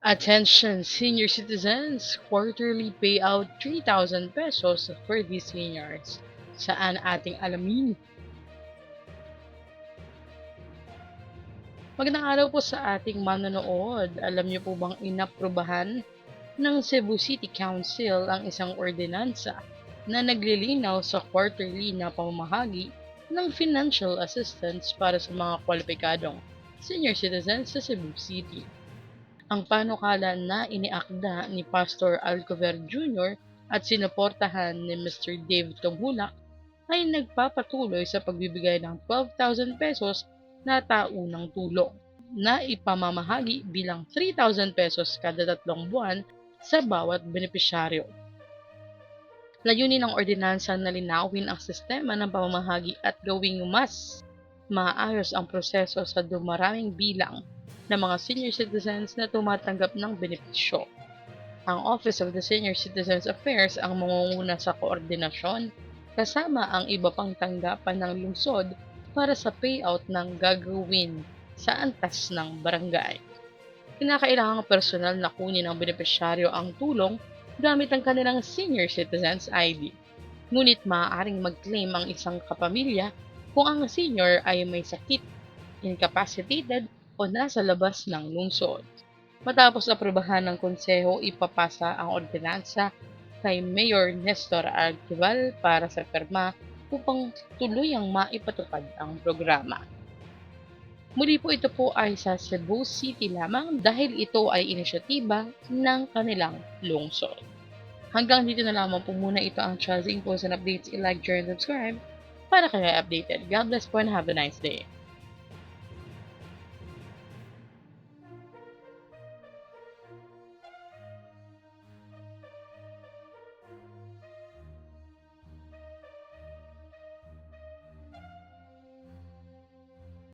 Attention senior citizens, quarterly payout 3,000 pesos for these seniors. Saan ating alamin? Magandang araw po sa ating manonood. Alam niyo po bang inaprubahan ng Cebu City Council ang isang ordinansa na naglilinaw sa quarterly na pamamahagi ng financial assistance para sa mga kwalipikadong senior citizens sa Cebu City. Ang panukala na iniakda ni Pastor Alcover Jr. at sinuportahan ni Mr. Dave Tumulak ay nagpapatuloy sa pagbibigay ng 12,000 pesos na taunang tulong na ipamamahagi bilang 3,000 pesos kada 3 buwan sa bawat benepisyaryo. Layunin ng ordinansa na linawin ang sistema ng pamamahagi at gawing mas maayos ang proseso sa dumaraming bilang ng mga senior citizens na tumatanggap ng benepisyo. Ang Office of the Senior Citizens Affairs ang mangunguna sa koordinasyon kasama ang iba pang tanggapan ng lungsod para sa payout ng gagawin sa antas ng barangay. Kinakailangang personal na kunin ng benepisyaryo ang tulong gamit ang kanilang Senior Citizens ID. Ngunit maaaring mag-claim ang isang kapamilya kung ang senior ay may sakit, incapacitated o nasa labas ng lungsod. Matapos aprobahan ng konseho, ipapasa ang ordinansa kay Mayor Nestor Arquival para sa pirma upang tuluyang maipatupad ang programa. Muli po ito po ay sa Cebu City lamang dahil ito ay inisyatiba ng kanilang lungsod. Hanggang dito na lamang po muna ito ang Chelsea Infos and Updates. I-like, share, and subscribe para kayo updated. God bless po and have a nice day.